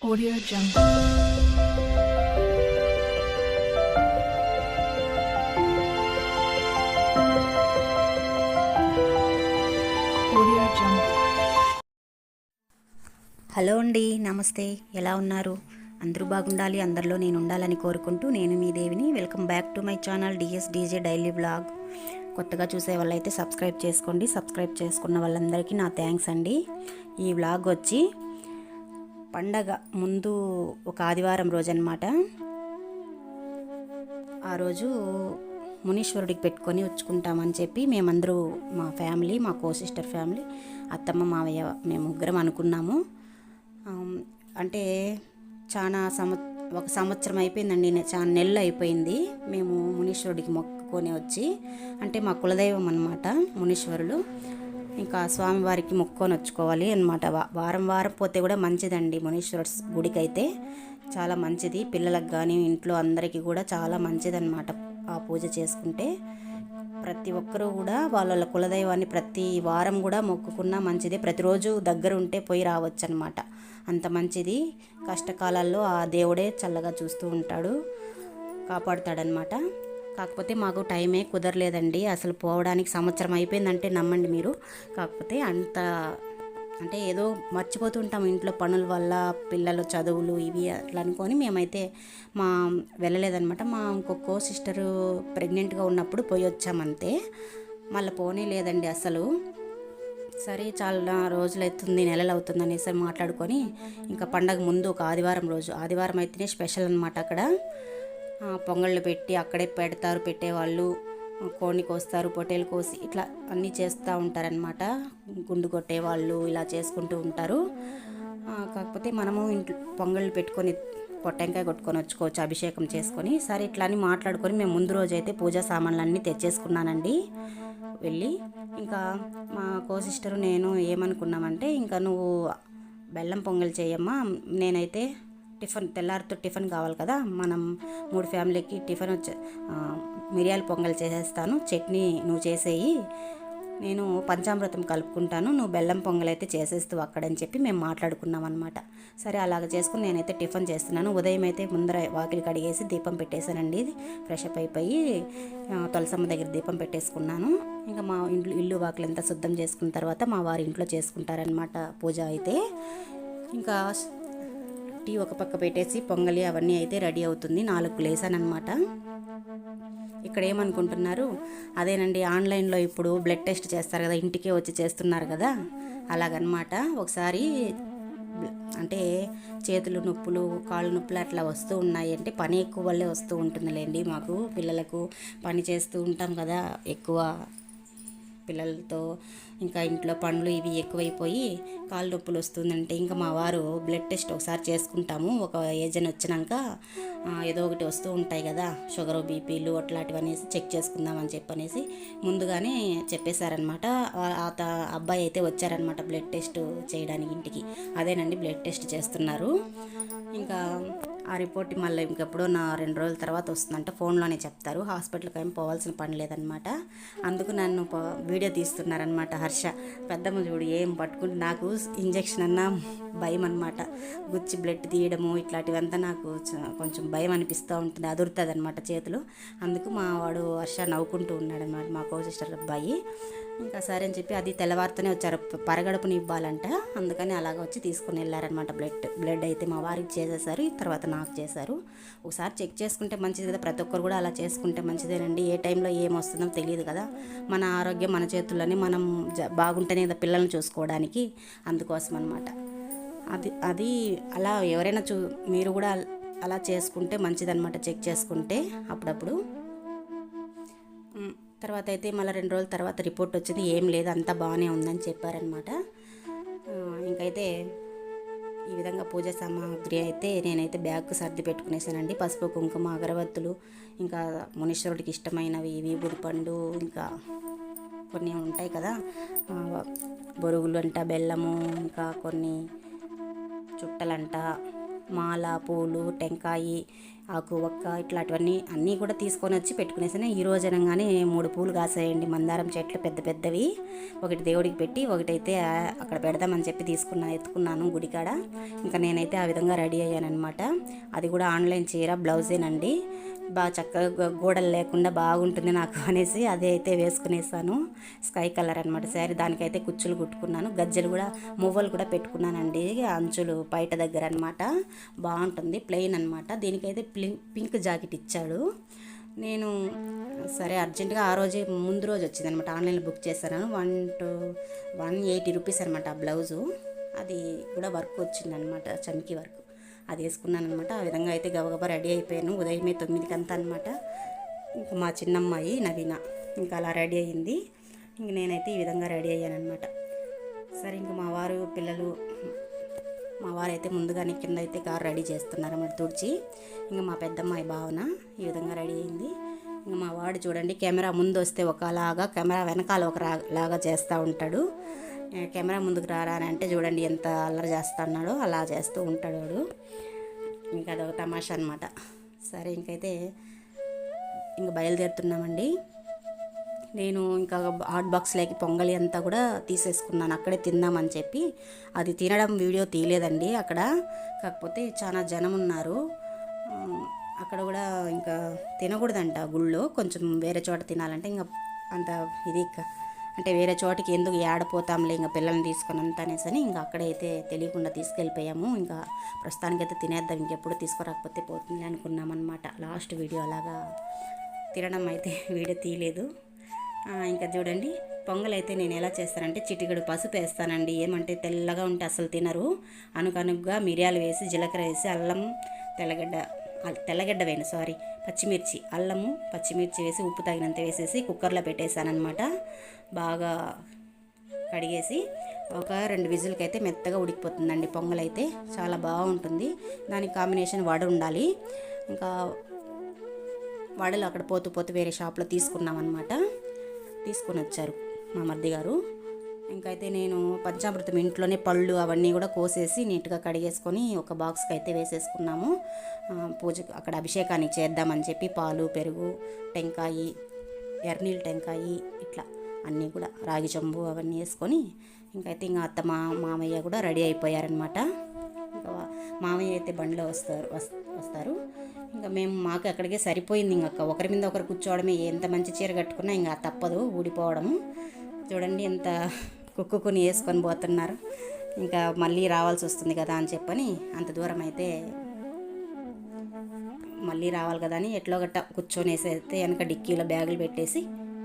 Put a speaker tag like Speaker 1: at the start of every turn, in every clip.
Speaker 1: Audio Jungle. Audio Jungle.
Speaker 2: Hello అండి, నమస్తే. ఎలా ఉన్నారు? అందరూ బాగుండాలి, అందరిలో నేను ఉండాలని కోరుకుంటూ నేను మీ దేవిని. Welcome back to my channel DSDJ daily vlog. కొత్తగా చూసే వాళ్ళైతే సబ్స్క్రైబ్ చేసుకోండి. సబ్స్క్రైబ్ చేసుకున్న వాళ్ళందరికీ నా థ్యాంక్స్ అండి. ఈ వ్లాగ్ వచ్చి పండగ ముందు ఒక ఆదివారం రోజు అనమాట. ఆ రోజు మునీశ్వరుడికి పెట్టుకొని వచ్చుకుంటామని చెప్పి మేమందరూ, మా ఫ్యామిలీ, మా సిస్టర్ ఫ్యామిలీ, అత్తమ్మ, మావయ్య, మేము ముగ్గురం అనుకున్నాము. అంటే ఒక సంవత్సరం అయిపోయిందండి, చాలా నెలలు అయిపోయింది మేము మునీశ్వరుడికి మొక్కుకొని వచ్చి. అంటే మా కులదైవం అన్నమాట మునీశ్వరులు. ఇంకా స్వామివారికి మొక్కుకొని వచ్చుకోవాలి అనమాట. వారం వారం పోతే కూడా మంచిదండి మునీశ్వరుడు గుడికి అయితే చాలా మంచిది. పిల్లలకు కానీ ఇంట్లో అందరికీ కూడా చాలా మంచిదన్నమాట ఆ పూజ చేసుకుంటే. ప్రతి ఒక్కరూ కూడా వాళ్ళ కులదైవాన్ని ప్రతి వారం కూడా మొక్కుకున్నా మంచిదే. ప్రతిరోజు దగ్గర ఉంటే పోయి రావచ్చు అనమాట, అంత మంచిది. కష్టకాలాల్లో ఆ దేవుడే చల్లగా చూస్తూ ఉంటాడు, కాపాడుతాడనమాట. కాకపోతే మాకు టైమే కుదరలేదండి అసలు పోవడానికి. సంవత్సరం అయిపోయిందంటే నమ్మండి మీరు. కాకపోతే అంటే ఏదో మర్చిపోతూ ఉంటాం ఇంట్లో పనుల వల్ల, పిల్లలు చదువులు ఇవి అట్లా అనుకొని మేమైతే వెళ్ళలేదనమాట. మా ఇంకొక సిస్టరు ప్రెగ్నెంట్గా ఉన్నప్పుడు పోయి వచ్చామంతే, మళ్ళీ పోనీ లేదండి అసలు. సరే చాలా రోజులు అవుతుంది, నెలలు అవుతుంది అనేసి మాట్లాడుకొని ఇంకా పండగ ముందు ఒక ఆదివారం అయితేనే స్పెషల్ అనమాట. అక్కడ పొంగళ్ళు పెట్టి అక్కడే పెట్టేవాళ్ళు. కోడిని కోస్తారు, పొట్టేలు కోసి ఇట్లా అన్నీ చేస్తూ ఉంటారనమాట. గుండు కొట్టేవాళ్ళు ఇలా చేసుకుంటూ ఉంటారు. కాకపోతే మనము ఇంట్లో పొంగళ్ళు పెట్టుకొని పొట్టెంకాయ కొట్టుకొని వచ్చుకోవచ్చు, అభిషేకం చేసుకొని. సరే ఇట్లా అని మాట్లాడుకొని మేము ముందు రోజు అయితే పూజా సామాన్లన్నీ తెచ్చేసుకున్నానండి వెళ్ళి. ఇంకా మా సిస్టరు నేను ఏమనుకున్నామంటే, ఇంకా నువ్వు బెల్లం పొంగల్ చేయమ్మా, నేనైతే తెల్లారితో టిఫిన్ కావాలి కదా, మనం 3 ఫ్యామిలీకి టిఫిన్ మిరియాల పొంగల్ చేసేస్తాను, చట్నీ నువ్వు చేసేయి, నేను పంచామృతం కలుపుకుంటాను, నువ్వు బెల్లం పొంగల్ అయితే చేసేస్తావు అక్కడని చెప్పి మేము మాట్లాడుకున్నాం అనమాట. సరే అలాగ చేసుకుని నేనైతే టిఫిన్ చేస్తున్నాను. ఉదయం అయితే ముందర వాకిలి కడిగేసి దీపం పెట్టేశానండి. ఫ్రెష్ అప్ అయిపోయి తులసమ్మ దగ్గర దీపం పెట్టేసుకున్నాను. ఇంకా మా ఇల్లు వాకిలి అంతా శుద్ధం చేసుకున్న తర్వాత మా వారి ఇంట్లో చేసుకుంటారనమాట పూజ అయితే. ఇంకా టీ ఒక పక్క పెట్టేసి పొంగలి అవన్నీ అయితే రెడీ అవుతుంది. 4 లేసానమాట. ఇక్కడ ఏమనుకుంటున్నారు, అదేనండి ఆన్లైన్లో ఇప్పుడు బ్లడ్ టెస్ట్ చేస్తారు కదా, ఇంటికే వచ్చి చేస్తున్నారు కదా, అలాగనమాట. ఒకసారి అంటే చేతులు నొప్పులు, కాళ్ళు నొప్పులు అట్లా వస్తూ ఉన్నాయి అంటే పని ఎక్కువ వల్లే వస్తూ ఉంటుందిలేండి. మాకు పిల్లలకు పని చేస్తూ ఉంటాం కదా ఎక్కువ, పిల్లలతో ఇంకా ఇంట్లో పనులు ఇవి ఎక్కువైపోయి కాళ్ళు నొప్పులు వస్తుందంటే ఇంకా మా వారు బ్లడ్ టెస్ట్ ఒకసారి చేసుకుంటాము, ఒక ఏజ్ అని వచ్చినాక ఏదో ఒకటి వస్తూ ఉంటాయి కదా, షుగరు, బీపీలు అట్లాంటివన్నీ చెక్ చేసుకుందామని చెప్పనేసి ముందుగానే చెప్పేశారనమాట. అబ్బాయి అయితే వచ్చారనమాట బ్లడ్ టెస్ట్ చేయడానికి ఇంటికి. అదేనండి బ్లడ్ టెస్ట్ చేస్తున్నారు. ఇంకా ఆ రిపోర్ట్ మళ్ళీ ఇంకెప్పుడో 2 రోజుల తర్వాత వస్తుందంట, ఫోన్లోనే చెప్తారు. హాస్పిటల్కి ఏం పోవాల్సిన పని లేదనమాట. అందుకు నన్ను వీడియో తీస్తున్నారనమాట హర్ష. పెద్దమ్మ చూడు ఏం పట్టుకుంటే, నాకు ఇంజెక్షన్ అన్నా భయం అనమాట, గుచ్చి బ్లడ్ తీయడము ఇట్లాంటివంతా నాకు కొంచెం భయం అనిపిస్తూ ఉంటుంది, అదురుతుంది అనమాట చేతులు. అందుకు మా వాడు హర్ష నవ్వుకుంటూ ఉన్నాడు అనమాట, మా సిస్టర్ అబ్బాయి. ఇంకా సరే అని చెప్పి అది తెల్లవారితోనే వచ్చారు, పరగడుపుని ఇవ్వాలంట, అందుకని అలాగ వచ్చి తీసుకుని వెళ్ళారనమాట. బ్లడ్ అయితే మా వారికి చేసేసారు, తర్వాత నాకు చేశారు. ఒకసారి చెక్ చేసుకుంటే మంచిది కదా, ప్రతి ఒక్కరు కూడా అలా చేసుకుంటే మంచిదేనండి. ఏ టైంలో ఏమొస్తుందో తెలియదు కదా, మన ఆరోగ్యం మన చేతుల్లోనే, మనం బాగుంటేనే కదా పిల్లల్ని చూసుకోవడానికి, అందుకోసం అనమాట. అది అలా ఎవరైనా మీరు కూడా అలా చేసుకుంటే మంచిదన్నమాట, చెక్ చేసుకుంటే అప్పుడప్పుడు. తర్వాత అయితే మళ్ళీ 2 రోజుల తర్వాత రిపోర్ట్ వచ్చింది, ఏం లేదు అంతా బాగానే ఉందని చెప్పారనమాట. ఇంకైతే ఈ విధంగా పూజా సామాగ్రి అయితే నేనైతే బ్యాగ్కు సర్ది పెట్టుకునేసానండి. పసుపు, కుంకుమ, అగరవత్తులు, ఇంకా మునీశ్వరుడికి ఇష్టమైనవి విభూది పండు, ఇంకా కొన్ని ఉంటాయి కదా బొరుగులు అంట, బెల్లము, ఇంకా కొన్ని చుట్టలంట, మాల, పూలు, టెంకాయి, ఆకు ఒక్క ఇట్లాంటివన్నీ అన్నీ కూడా తీసుకొని వచ్చి పెట్టుకునేసాను. ఈ రోజు అనగానే 3 పూలు కాసాయండి, మందారం చెట్లు పెద్ద పెద్దవి. ఒకటి దేవుడికి పెట్టి ఒకటైతే అక్కడ పెడదామని చెప్పి ఎత్తుకున్నాను గుడికాడ. ఇంకా నేనైతే ఆ విధంగా రెడీ అయ్యానమాట. అది కూడా ఆన్లైన్ చీర, బ్లౌజేనండి. బాగా చక్కగా గోడలు లేకుండా బాగుంటుంది నాకు అనేసి అదే అయితే వేసుకునేసాను. స్కై కలర్ అనమాట శారీ. దానికైతే కుచ్చులు కుట్టుకున్నాను, గజ్జలు కూడా మువ్వలు కూడా పెట్టుకున్నానండి, అంచులు బయట దగ్గర అనమాట. బాగుంటుంది, ప్లెయిన్ అనమాట. దీనికైతే పింక్ జాకెట్ ఇచ్చాడు. నేను సరే అర్జెంటుగా ఆ రోజే ముందు రోజు వచ్చింది అనమాట, ఆన్లైన్లో బుక్ చేశాను. 180 రూపీస్ అనమాట ఆ బ్లౌజు. అది కూడా వర్క్ వచ్చిందనమాట, చమ్కీ వర్క్. అది వేసుకున్నాను అనమాట. ఆ విధంగా అయితే గబగబా రెడీ అయిపోయాను. ఉదయమే 9కి అంతా అనమాట. ఇంకా మా చిన్నమ్మాయి నవీన ఇంకా అలా రెడీ అయ్యింది. ఇంక నేనైతే ఈ విధంగా రెడీ అయ్యానమాట. సరే ఇంక మా వారు పిల్లలు, మా వారైతే ముందుగానే కింద అయితే కారు రెడీ చేస్తున్నారు అన్నమాట, తుడిచి. ఇంకా మా పెద్దమ్మాయి భావన ఈ విధంగా రెడీ అయింది. ఇంకా మా వాడు చూడండి, కెమెరా ముందు వస్తే ఒకలాగా, కెమెరా వెనకాల ఒకలాగా చేస్తూ ఉంటాడు. కెమెరా ముందుకు రారా అని అంటే చూడండి ఎంత అల్లరి చేస్తున్నాడో, అలా చేస్తూ ఉంటాడు వాడు. ఇంకా అదొక తమాషా అనమాట. సరే ఇంకైతే ఇంకా బయలుదేరుతున్నామండి. నేను ఇంకా హాట్ బాక్స్లోకి పొంగలి అంతా కూడా తీసేసుకున్నాను, అక్కడే తిందామని చెప్పి. అది తినడం వీడియో తీయలేదండి అక్కడ, కాకపోతే చాలా జనం ఉన్నారు అక్కడ కూడా. ఇంకా తినకూడదంట గుళ్ళో, కొంచెం వేరే చోట తినాలంటే. ఇంకా అంత ఇది అంటే వేరే చోటికి ఎందుకు ఏడపోతాంలే ఇంకా పిల్లల్ని తీసుకొని అంతా అనేసని ఇంకా అక్కడైతే తెలియకుండా తీసుకెళ్ళిపోయాము. ఇంకా ప్రస్తుతానికైతే తినేద్దాం, ఇంకెప్పుడు తీసుకురాకపోతే పోతుంది అనుకున్నామన్నమాట. లాస్ట్ వీడియో అలాగా తినడం అయితే వీడియో తీయలేదు. ఇంకా చూడండి, పొంగల్ అయితే నేను ఎలా చేస్తానంటే చిటికెడు పసుపు వేస్తానండి. ఏమంటే తెల్లగా ఉంటే అసలు తినరు. అనుకనుగ్గా మిరియాలు వేసి, జీలకర్ర వేసి, అల్లం, తెల్లగడ్డ వేను పచ్చిమిర్చి, అల్లము పచ్చిమిర్చి వేసి, ఉప్పు తగినంత వేసేసి కుక్కర్లో పెట్టేశానమాట. బాగా కడిగేసి ఒక 2 విజిల్కి అయితే మెత్తగా ఉడికిపోతుందండి పొంగల్ అయితే. చాలా బాగుంటుంది. దానికి కాంబినేషన్ వడ ఉండాలి. ఇంకా వడలు అక్కడ పోతూ వేరే షాప్లో తీసుకున్నామన్నమాట. తీసుకొని వచ్చారు మా మర్ది గారు. ఇంకైతే నేను పంచామృతం ఇంట్లోనే పళ్ళు అవన్నీ కూడా కోసేసి నీట్గా కడిగేసుకొని ఒక బాక్స్కి అయితే వేసేసుకున్నాము. పూజకు అక్కడ అభిషేకానికి చేద్దామని చెప్పి పాలు, పెరుగు, టెంకాయి, ఎర్నీళ్ళు టెంకాయి, ఇట్లా అన్నీ కూడా రాగి చెంబు అవన్నీ వేసుకొని ఇంకైతే ఇంకా మామయ్య కూడా రెడీ అయిపోయారనమాట. ఇంకా మామయ్య అయితే బండిలో వస్తారు. ఇంకా మాకు అక్కడికే సరిపోయింది. ఇంకా ఒకరి మీద ఒకరు కూర్చోవడమే. ఎంత మంచి చీర కట్టుకున్నా ఇంకా తప్పదు ఊడిపోవడము. చూడండి ఎంత కుక్కుని వేసుకొని పోతున్నారు. ఇంకా మళ్ళీ రావాల్సి వస్తుంది కదా అని చెప్పని అంత దూరం అయితే మళ్ళీ రావాలి కదా అని ఎట్లో గట్ట కూర్చొని వేసేస్తే వెనక డిక్కీలో బ్యాగులు పెట్టేసి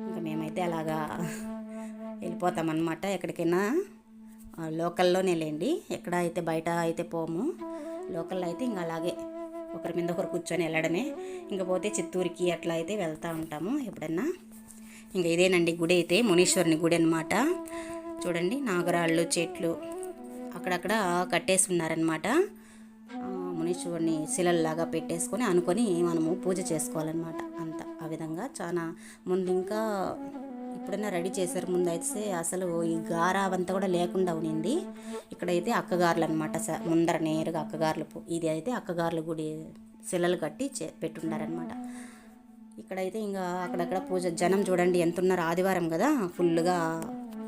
Speaker 2: ఇంకా మేమైతే అలాగా వెళ్ళిపోతామన్నమాట. ఎక్కడికైనా లోకల్లోనే లేండి, ఎక్కడ అయితే బయట అయితే పోము. లోకల్లో అయితే ఇంకా అలాగే ఒకరి మీద ఒకరు కూర్చొని వెళ్ళడమే. ఇంకా పోతే చిత్తూరుకి అట్లా అయితే వెళ్తూ ఉంటాము ఎప్పుడన్నా. ఇంకా ఇదేనండి గుడి అయితే, మునీశ్వరుని గుడి అనమాట. చూడండి నాగరాళ్ళు, చెట్లు అక్కడక్కడ కట్టేసి ఉన్నారనమాట. మునీశ్వరుని శిలల్లాగా పెట్టేసుకొని అనుకొని మనము పూజ చేసుకోవాలన్నమాట. అంత ఆ విధంగా చాలా ముందు ఇంకా ఇప్పుడైనా రెడీ చేశారు. ముందు అయితే అసలు ఈ గారావంతా కూడా లేకుండా ఉనింది. ఇక్కడైతే అక్కగారులు అనమాట, ముందర నేరుగా అక్కగారులు. ఇది అయితే అక్కగారుల గుడి, శిలలు కట్టి పెట్టుండారనమాట. ఇక్కడైతే ఇంకా అక్కడక్కడ పూజ జనం చూడండి ఎంత ఉన్నారు. ఆదివారం కదా, ఫుల్గా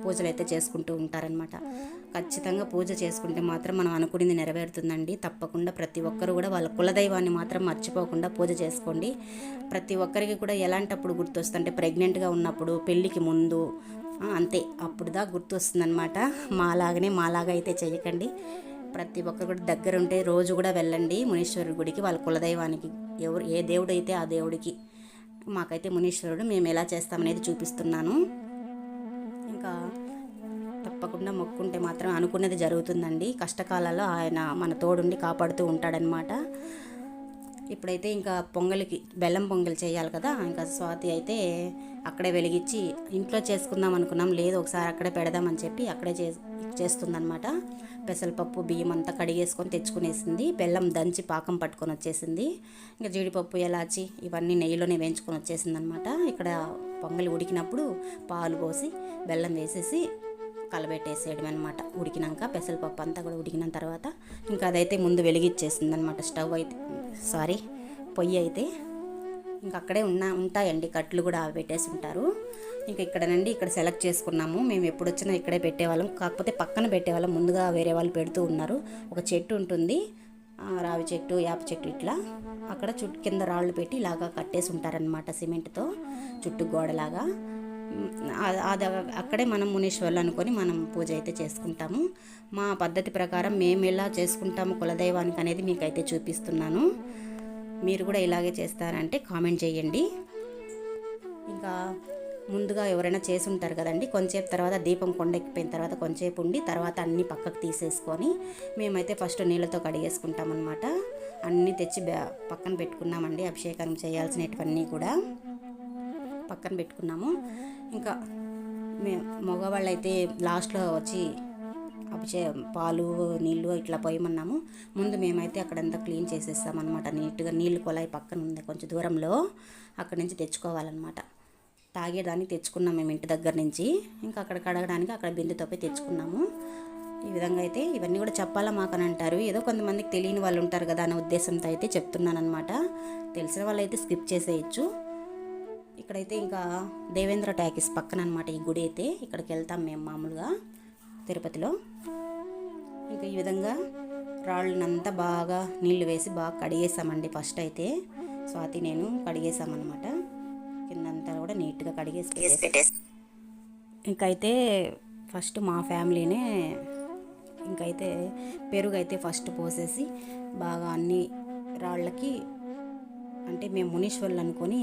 Speaker 2: పూజలు అయితే చేసుకుంటూ ఉంటారనమాట. ఖచ్చితంగా పూజ చేసుకుంటే మాత్రం మనం అనుకునేది నెరవేరుతుందండి. తప్పకుండా ప్రతి ఒక్కరు కూడా వాళ్ళ కులదైవాన్ని మాత్రం మర్చిపోకుండా పూజ చేసుకోండి. ప్రతి ఒక్కరికి కూడా ఎలాంటప్పుడు గుర్తొస్తుందంటే ప్రెగ్నెంట్గా ఉన్నప్పుడు, పెళ్ళికి ముందు, అంతే అప్పుడుదా గుర్తొస్తుందనమాట. మాలాగా అయితే చేయకండి. ప్రతి ఒక్కరు కూడా దగ్గర ఉంటే రోజు కూడా వెళ్ళండి మునీశ్వరుడి గుడికి, వాళ్ళ కులదైవానికి. ఏ దేవుడు అయితే ఆ దేవుడికి. మాకైతే మునీశ్వరుడు, మేము ఎలా చేస్తామనేది చూపిస్తున్నాను. ఇంకా తప్పకుండా మొక్కుంటే మాత్రం అనుకున్నది జరుగుతుందండి. కష్టకాలాల్లో ఆయన మన తోడుండి కాపాడుతూ ఉంటాడనమాట. ఇప్పుడైతే ఇంకా పొంగలికి బెల్లం పొంగల్ చేయాలి కదా. ఇంకా స్వాతి అయితే అక్కడే వెలిగించి ఇంట్లో చేసుకుందాం అనుకున్నాం, లేదు ఒకసారి అక్కడే పెడదామని చెప్పి అక్కడే చేస్తుందనమాట. పెసరపప్పు, బియ్యం అంతా కడిగేసుకొని తెచ్చుకునేసింది. బెల్లం దంచి పాకం పట్టుకొని వచ్చేసింది. ఇంకా జీడిపప్పు, ఎలాచి ఇవన్నీ నెయ్యిలోనే వేయించుకొని వచ్చేసింది అనమాట. ఇక్కడ పొంగలి ఉడికినప్పుడు పాలు పోసి బెల్లం వేసేసి కలబెట్టేసేయడం అనమాట. ఉడికినాక పెసరపప్పు అంతా కూడా ఉడికిన తర్వాత ఇంకా అదైతే ముందు వెలిగించేసింది అనమాట. స్టవ్ అయితే పొయ్యి అయితే ఇంకా అక్కడే ఉంటాయండి కట్లు కూడా అవి పెట్టేసి ఉంటారు. ఇంకా ఇక్కడ సెలెక్ట్ చేసుకున్నాము. మేము ఎప్పుడు వచ్చినా ఇక్కడే పెట్టేవాళ్ళం, కాకపోతే పక్కన పెట్టేవాళ్ళం, ముందుగా వేరే వాళ్ళు పెడుతూ ఉన్నారు. ఒక చెట్టు ఉంటుంది, రావి చెట్టు, యాప చెట్టు, ఇట్లా అక్కడ చుట్టూ కింద రాళ్ళు పెట్టి ఇలాగా కట్టేసి ఉంటారనమాట సిమెంట్తో చుట్టూ గోడలాగా. అది అక్కడే మనం మునీశ్వర్లు అనుకొని మనం పూజ అయితే చేసుకుంటాము. మా పద్ధతి ప్రకారం మేము ఎలా చేసుకుంటాము కులదైవానికి అనేది మీకైతే చూపిస్తున్నాను. మీరు కూడా ఇలాగే చేస్తారంటే కామెంట్ చేయండి. ఇంకా ముందుగా ఎవరైనా చేసి ఉంటారు కదండి, కొంచెంసేపు తర్వాత దీపం కొండెక్కిపోయిన తర్వాత కొంచెంసేపు ఉండి తర్వాత అన్నీ పక్కకు తీసేసుకొని మేమైతే ఫస్ట్ నీళ్ళతో కడిగేసుకుంటాం అనమాట. అన్నీ తెచ్చి పక్కన పెట్టుకున్నామండి. అభిషేకం చేయాల్సినవన్నీ కూడా పక్కన పెట్టుకున్నాము. ఇంకా మగవాళ్ళు అయితే లాస్ట్లో వచ్చి పాలు నీళ్ళు ఇట్లా పోయమన్నాము. ముందు మేమైతే అక్కడంతా క్లీన్ చేసేస్తామన్నమాట. నీట్గా నీళ్ళు కొలాయి పక్కన ఉంది కొంచెం దూరంలో, అక్కడి నుంచి తెచ్చుకోవాలన్నమాట. తాగేదానికి తెచ్చుకున్నాం మేము ఇంటి దగ్గర నుంచి. ఇంకా అక్కడ కడగడానికి అక్కడ బిందెతో పోయి తెచ్చుకున్నాము. ఈ విధంగా అయితే ఇవన్నీ కూడా చెప్పాలా మాకని అంటారు. ఏదో కొంతమందికి తెలియని వాళ్ళు ఉంటారు కదా అనే ఉద్దేశంతో అయితే చెప్తున్నాను అనమాట. తెలిసిన వాళ్ళు అయితే స్కిప్ చేసేయచ్చు. ఇక్కడైతే ఇంకా దేవేంద్ర టాకీస్ పక్కన అనమాట ఈ గుడి అయితే. ఇక్కడికి వెళ్తాం మేము మామూలుగా తిరుపతిలో. ఇంకా ఈ విధంగా రాళ్ళనంతా బాగా నీళ్లు వేసి బాగా కడిగేసామండి. ఫస్ట్ అయితే స్వాతి నేను కడిగేసామన్నమాట. కిందంతా కూడా నీట్గా కడిగేసి ఇంకైతే ఫస్ట్ మా ఫ్యామిలీనే ఇంకైతే పెరుగు అయితే ఫస్ట్ పోసేసి బాగా అన్ని రాళ్ళకి, అంటే మేము మునీశ్వర్లు అనుకొని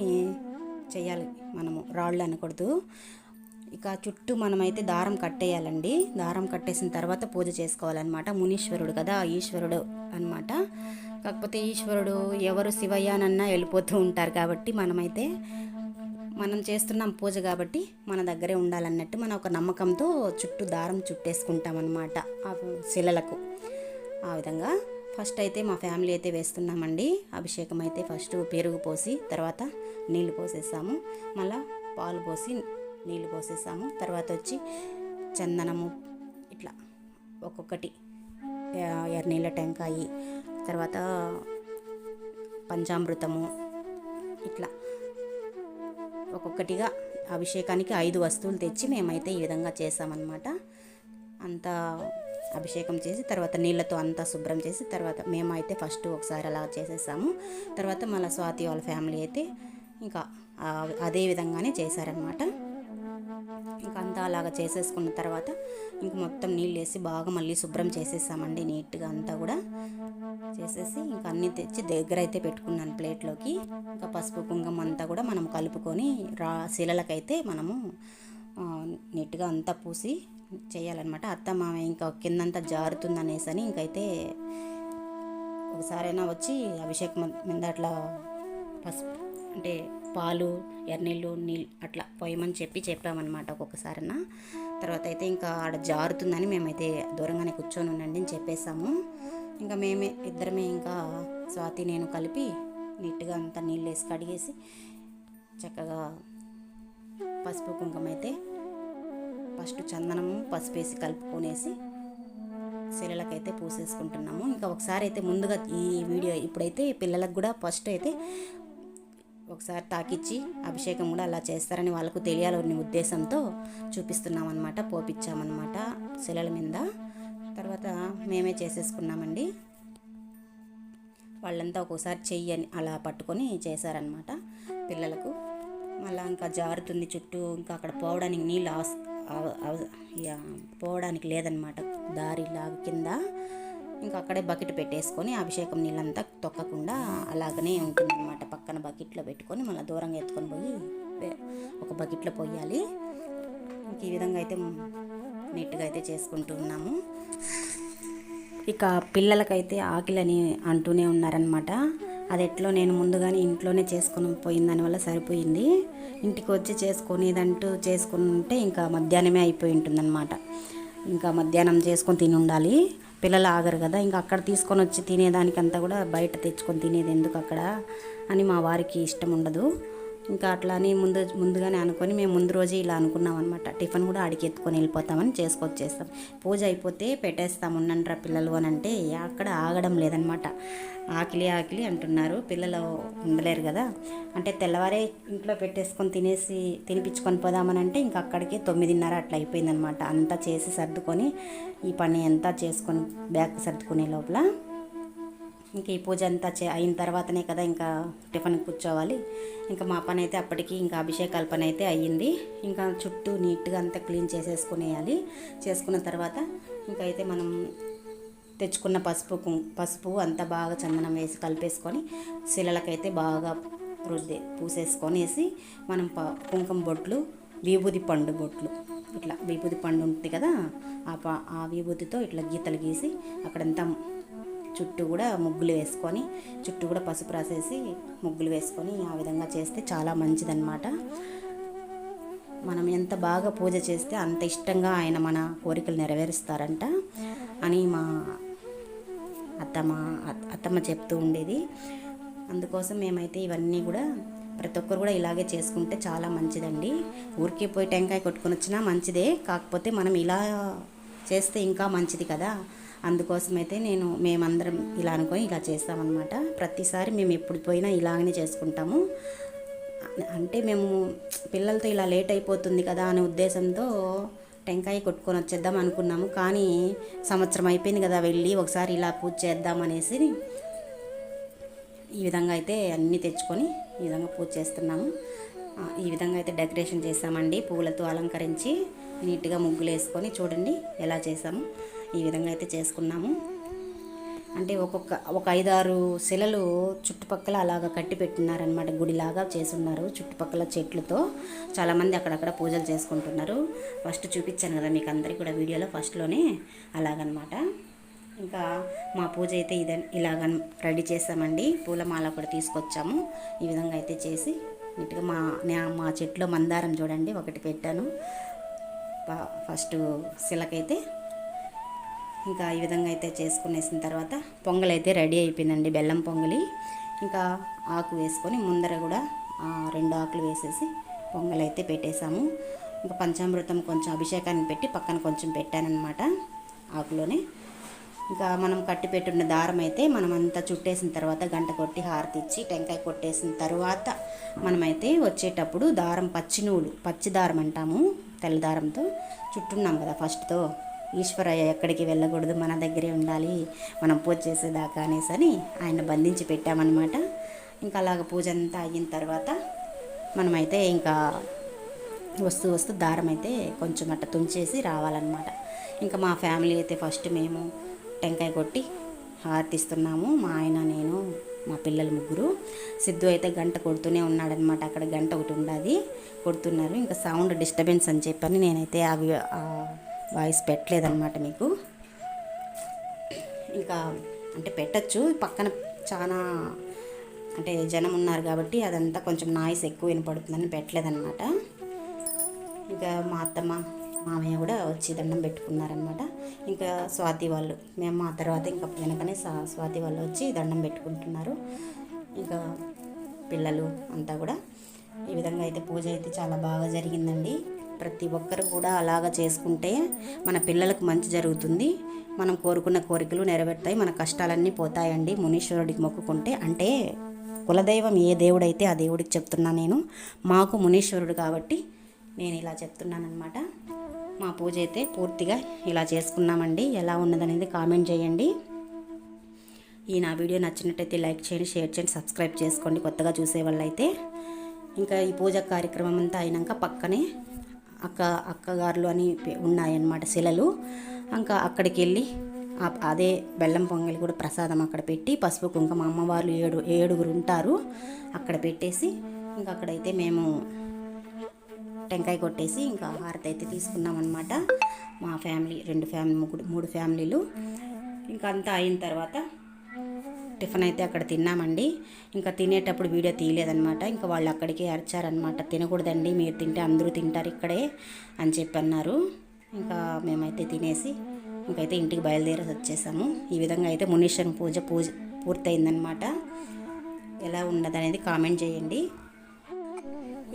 Speaker 2: చేయాలి, మనము రాళ్ళు అనకూడదు. ఇక చుట్టూ మనమైతే దారం కట్టేయాలండి. దారం కట్టేసిన తర్వాత పూజ చేసుకోవాలన్నమాట. మునీశ్వరుడు కదా, ఈశ్వరుడు అనమాట. కాకపోతే ఈశ్వరుడు ఎవరు శివయ్యనన్నా వెళ్ళిపోతూ ఉంటారు కాబట్టి మనమైతే మనం చేస్తున్నాం పూజ కాబట్టి మన దగ్గరే ఉండాలన్నట్టు మన ఒక నమ్మకంతో చుట్టూ దారం చుట్టేసుకుంటామన్నమాట ఆ శిలలకు. ఆ విధంగా ఫస్ట్ అయితే మా ఫ్యామిలీ అయితే వేస్తున్నామండి. అభిషేకం అయితే ఫస్ట్ పెరుగు పోసి తర్వాత నీళ్లు పోసేసాము, మళ్ళీ పాలు పోసి నీళ్లు పోసేసాము. తర్వాత వచ్చి చందనము ఇట్లా ఒక్కొక్కటి, ఎర్రనీళ్ళ టెంకాయి, తర్వాత పంచామృతము, ఇట్లా ఒక్కొక్కటిగా అభిషేకానికి 5 వస్తువులు తెచ్చి మేమైతే ఈ విధంగా చేసామన్నమాట. అంతా అభిషేకం చేసి తర్వాత నీళ్ళతో అంతా శుభ్రం చేసి తర్వాత మేమైతే ఫస్ట్ ఒకసారి అలా చేసేసాము. తర్వాత మళ్ళీ స్వాతి వాళ్ళ ఫ్యామిలీ అయితే ఇంకా అదే విధంగానే చేశారనమాట. ఇంకా అంతా అలాగా చేసేసుకున్న తర్వాత ఇంక మొత్తం నీళ్ళు వేసి బాగా మళ్ళీ శుభ్రం చేసేసామండి. నీట్గా అంతా కూడా చేసేసి ఇంకా అన్నీ తెచ్చి దగ్గర అయితే పెట్టుకున్నాను ప్లేట్లోకి. ఇంకా పసుపు కుంకుమ అంతా కూడా మనం కలుపుకొని శిలలకైతే మనము నీట్గా అంతా పూసి చేయాలన్నమాట. అత్త మామ ఇంకా కిందంతా జారుతుందనేసి అని ఇంకైతే ఒకసారైనా వచ్చి అభిషేకం మీద అట్లా పసుపు అంటే పాలు, ఎర్రనీళ్ళు, నీళ్ళు అట్లా పోయమని చెప్పామన్నమాట ఒక్కొక్కసారైనా. తర్వాత అయితే ఇంకా ఆడ జారుతుందని మేమైతే దూరంగానే కూర్చొని ఉండండి అని చెప్పేసాము. ఇంకా ఇద్దరమే ఇంకా స్వాతి నేను కలిపి నీట్గా అంతా నీళ్ళు వేసి కడిగేసి చక్కగా పసుపు కుంకుమ అయితే ఫస్ట్ చందనము పసుపు వేసి కలుపుకొనేసి శిలలకైతే పూసేసుకుంటున్నాము. ఇంకా ఒకసారి అయితే ముందుగా ఈ వీడియో ఇప్పుడైతే పిల్లలకు కూడా ఫస్ట్ అయితే ఒకసారి తాకిచ్చి అభిషేకం కూడా అలా చేస్తారని వాళ్ళకు తెలియాలనే ఉద్దేశంతో చూపిస్తున్నాం అనమాట. పోపించామన్నమాట శిలల మీద. తర్వాత మేమే చేసేసుకున్నామండి. వాళ్ళంతా ఒక్కోసారి చెయ్యని అలా పట్టుకొని చేశారనమాట పిల్లలకు. మళ్ళీ ఇంకా జారుతుంది చుట్టూ, ఇంకా అక్కడ పోవడానికి నీళ్ళు పోవడానికి లేదనమాట, దారిలాగా కింద. ఇంకా అక్కడే బకెట్ పెట్టేసుకొని అభిషేకం నీళ్ళంతా తొక్కకుండా అలాగనే ఉంటుందన్నమాట. పక్కన బకెట్లో పెట్టుకొని మళ్ళీ దూరంగా ఎత్తుకొని పోయి ఒక బకెట్లో పోయాలి. ఇంక ఈ విధంగా అయితే నీట్గా అయితే చేసుకుంటూ ఉన్నాము. ఇక పిల్లలకైతే ఆకలిని అంటూనే ఉన్నారనమాట. అది ఎట్లో నేను ముందుగానే ఇంట్లోనే చేసుకొని పోయిన దానివల్ల సరిపోయింది. ఇంటికి వచ్చి చేసుకుని ఉంటే ఇంకా మధ్యాహ్నమే అయిపోయి ఉంటుందన్నమాట. ఇంకా మధ్యాహ్నం చేసుకొని తిని ఉండాలి. పిల్లలు ఆగరు కదా, ఇంకా అక్కడ తీసుకొని వచ్చి తినేదానికంతా కూడా బయట తెచ్చుకొని తినేది ఎందుకు అక్కడ అని మా వారికి ఇష్టం ఉండదు. ఇంకా అట్లా అని ముందుగానే అనుకొని మేము ముందు రోజే ఇలా అనుకున్నాం అనమాట. టిఫిన్ కూడా అడిగి ఎత్తుకొని వెళ్ళిపోతామని చేసుకొచ్చేస్తాం. పూజ అయిపోతే పెట్టేస్తాం ఉండండిరా పిల్లలు అని అంటే అక్కడ ఆగడం లేదనమాట. ఆకలి ఆకలి అంటున్నారు, పిల్లలు ఉండలేరు కదా. అంటే తెల్లవారే ఇంట్లో పెట్టేసుకొని తినిపించుకొని పోదామని అంటే ఇంకా అక్కడికి 9:30 అట్లా అయిపోయిందనమాట. అంతా చేసి సర్దుకొని ఈ పని అంతా చేసుకొని బ్యాగ్ సర్దుకునే లోపల ఇంక ఈ పూజ అంతా అయిన తర్వాతనే కదా ఇంకా టిఫిన్ కూర్చోవాలి. ఇంకా మా పని అయితే అప్పటికి ఇంకా అభిషేకాల పని అయితే అయ్యింది. ఇంకా చుట్టూ నీట్గా అంతా క్లీన్ చేసేసుకునేయాలి. చేసుకున్న తర్వాత ఇంకా అయితే మనం తెచ్చుకున్న పసుపు అంతా బాగా చందనం వేసి కలిపేసుకొని శిలలకైతే బాగా పూసేసుకొనేసి మనం కుంకుమ బొట్లు, విభూది పండు బొట్లు, ఇట్లా విభూది పండు ఉంటుంది కదా, ఆ విభూతితో ఇట్లా గీతలు గీసి అక్కడంతా చుట్టూ కూడా ముగ్గులు వేసుకొని, చుట్టూ కూడా పసుపు రాసేసి ముగ్గులు వేసుకొని ఆ విధంగా చేస్తే చాలా మంచిదన్నమాట. మనం ఎంత బాగా పూజ చేస్తే అంత ఇష్టంగా ఆయన మన కోరికలు నెరవేరుస్తారంట అని మా అత్తమ్మ చెప్తూ ఉండేది. అందుకోసం మేమైతే ఇవన్నీ కూడా ప్రతి ఒక్కరు కూడా ఇలాగే చేసుకుంటే చాలా మంచిదండి. ఊరికే పోయి టెంకాయ కొట్టుకొని వచ్చినా మంచిదే, కాకపోతే మనం ఇలా చేస్తే ఇంకా మంచిది కదా. అందుకోసమైతే మేమందరం ఇలా అనుకొని ఇలా చేస్తామన్నమాట. ప్రతిసారి మేము ఎప్పుడు పోయినా ఇలాగనే చేసుకుంటాము. అంటే మేము పిల్లలతో ఇలా లేట్ అయిపోతుంది కదా అనే ఉద్దేశంతో టెంకాయ కొట్టుకొని వచ్చేద్దాం అనుకున్నాము. కానీ సంవత్సరం అయిపోయింది కదా వెళ్ళి, ఒకసారి ఇలా పూజ చేద్దామనేసి ఈ విధంగా అయితే అన్నీ తెచ్చుకొని ఈ విధంగా పూజ చేస్తున్నాము. ఈ విధంగా అయితే డెకరేషన్ చేసామండి, పువ్వులతో అలంకరించి నీట్గా ముగ్గులు వేసుకొని చూడండి ఎలా చేసాము. ఈ విధంగా అయితే చేసుకున్నాము. అంటే ఒక 5-6 శిలలు చుట్టుపక్కల అలాగా కట్టి పెట్టినారనమాట, గుడిలాగా చేసున్నారు. చుట్టుపక్కల చెట్లతో చాలామంది అక్కడక్కడ పూజలు చేసుకుంటున్నారు. ఫస్ట్ చూపించాను కదా మీకు అందరికీ కూడా వీడియోలో ఫస్ట్లోనే, అలాగనమాట. ఇంకా మా పూజ అయితే ఇలాగ రెడీ చేసామండి. పూలమాల కూడా తీసుకొచ్చాము. ఈ విధంగా అయితే చేసి నీట్గా మా చెట్లో మందారం చూడండి ఒకటి పెట్టాను ఫస్ట్ శిలకైతే. ఇంకా ఈ విధంగా అయితే చేసుకునేసిన తర్వాత పొంగల్ అయితే రెడీ అయిపోయిందండి, బెల్లం పొంగలి. ఇంకా ఆకు వేసుకొని ముందర కూడా 2 ఆకులు వేసేసి పొంగల్ అయితే పెట్టేశాము. ఇంకా పంచామృతం కొంచెం అభిషేకానికి పెట్టి పక్కన కొంచెం పెట్టానన్నమాట ఆకులోనే. ఇంకా మనం కట్టి పెట్టున్న దారం అయితే మనమంతా చుట్టేసిన తర్వాత గంట కొట్టి హారతి ఇచ్చి టెంకాయ కొట్టేసిన తర్వాత మనమైతే వచ్చేటప్పుడు దారం పచ్చి దారం అంటాము, తెల్ల దారంతో చుట్టున్నాం కదా ఫస్ట్తో. ఈశ్వరయ్య ఎక్కడికి వెళ్ళకూడదు, మన దగ్గరే ఉండాలి మనం పూజ చేసేదాకా అనేసి ఆయన బంధించి పెట్టామన్నమాట. ఇంకా అలాగ పూజ అంతా అయిన తర్వాత మనమైతే ఇంకా వస్తూ దారం అయితే కొంచెం అట్ట తుంచేసి రావాలన్నమాట. ఇంకా మా ఫ్యామిలీ అయితే ఫస్ట్ మేము టెంకాయ కొట్టి హారతిస్తున్నాము. మా ఆయన, నేను, మా పిల్లలు 3. సిద్ధు అయితే గంట కొడుతూనే ఉన్నాడనమాట. అక్కడ గంట ఒకటి ఉండదు, కొడుతున్నారు. ఇంకా సౌండ్ డిస్టర్బెన్స్ అని చెప్పని నేనైతే వాయిస్ పెట్టలేదన్నమాట మీకు. ఇంకా అంటే పెట్టచ్చు, పక్కన చాలా అంటే జనం ఉన్నారు కాబట్టి అదంతా కొంచెం నాయిస్ ఎక్కువ వినపడుతుందని పెట్టలేదన్నమాట. ఇంకా మా అత్తమ్మ, మామయ్య కూడా వచ్చి దండం పెట్టుకున్నారనమాట. ఇంకా స్వాతి వాళ్ళు, మేము ఆ తర్వాత ఇంకా వెనకనే స్వాతి వాళ్ళు వచ్చి దండం పెట్టుకుంటున్నారు. ఇంకా పిల్లలు అంతా కూడా ఈ విధంగా అయితే పూజ అయితే చాలా బాగా జరిగిందండి. ప్రతి ఒక్కరు కూడా అలాగా చేసుకుంటే మన పిల్లలకు మంచి జరుగుతుంది, మనం కోరుకున్న కోరికలు నెరవేరుతాయి, మన కష్టాలన్నీ పోతాయండి మునీశ్వరుడికి మొక్కుకుంటే. అంటే కులదైవం ఏ దేవుడైతే ఆ దేవుడికి చెప్తున్నా నేను, మాకు మునీశ్వరుడు కాబట్టి నేను ఇలా చెప్తున్నానమాట. మా పూజ అయితే పూర్తిగా ఇలా చేసుకున్నామండి. ఎలా ఉన్నదనేది కామెంట్ చేయండి. నా వీడియో నచ్చినట్టయితే లైక్ చేయండి, షేర్ చేయండి, సబ్స్క్రైబ్ చేసుకోండి కొత్తగా చూసేవాళ్ళైతే. ఇంకా ఈ పూజ కార్యక్రమం అంతా అయినాక పక్కనే అక్కగారులు అని ఉన్నాయన్నమాట శిలలు. ఇంకా అక్కడికి వెళ్ళి అదే బెల్లం పొంగలి కూడా ప్రసాదం అక్కడ పెట్టి పసుపు కుంకుమ అమ్మవారు 7 ఉంటారు అక్కడ పెట్టేసి ఇంకా అక్కడైతే మేము టెంకాయ కొట్టేసి ఇంకా హారతి అయితే తీసుకున్నాం అనమాట. మా ఫ్యామిలీ 2 ఫ్యామిలీ 3 ఫ్యామిలీలు. ఇంకా అంతా అయిన తర్వాత టిఫిన్ అయితే అక్కడ తిన్నామండి. ఇంకా తినేటప్పుడు వీడియో తీయలేదన్నమాట. ఇంకా వాళ్ళు అక్కడికే అరిచారనమాట, తినకూడదండి, మీరు తింటే అందరూ తింటారు ఇక్కడే అని చెప్పి అన్నారు. ఇంకా మేమైతే తినేసి ఇంకైతే ఇంటికి బయలుదేరి వచ్చేసాము. ఈ విధంగా అయితే మునీశ్వరుని పూజ పూర్తయిందనమాట. ఎలా ఉన్నదనేది కామెంట్ చేయండి.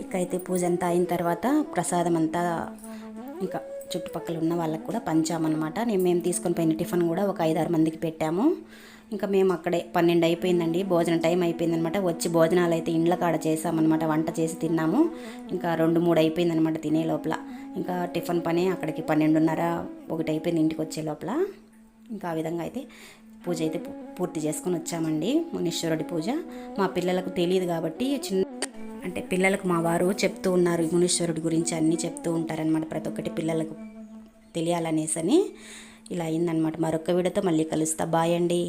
Speaker 2: ఇక్కడైతే పూజ అంతా అయిన తర్వాత ప్రసాదం అంతా ఇంకా చుట్టుపక్కల ఉన్న వాళ్ళకు కూడా పంచామన్నమాట. మేము తీసుకొని పోయిన టిఫిన్ కూడా ఒక 5-6 మందికి పెట్టాము. ఇంకా మేము అక్కడే 12 అయిపోయిందండి, భోజనం టైం అయిపోయిందనమాట. వచ్చి భోజనాలు అయితే ఇండ్ల కాడ చేసామన్నమాట, వంట చేసి తిన్నాము. ఇంకా 2-3 అయిపోయిందనమాట తినే లోపల. ఇంకా టిఫిన్ పని అక్కడికి 12:30-1 అయిపోయింది ఇంటికి వచ్చే లోపల. ఇంకా ఆ విధంగా అయితే పూజ అయితే పూర్తి చేసుకొని వచ్చామండి, మునీశ్వరుడి పూజ. మా పిల్లలకు తెలియదు కాబట్టి అంటే పిల్లలకు మా వారు చెప్తూ ఉన్నారు, మునీశ్వరుడి గురించి అన్నీ చెప్తూ ఉంటారనమాట, ప్రతి ఒక్కటి పిల్లలకు తెలియాలనేసని ఇలా అయిందనమాట. మరొక వీడియోతో మళ్ళీ కలుస్తా. బాయ్ అండి.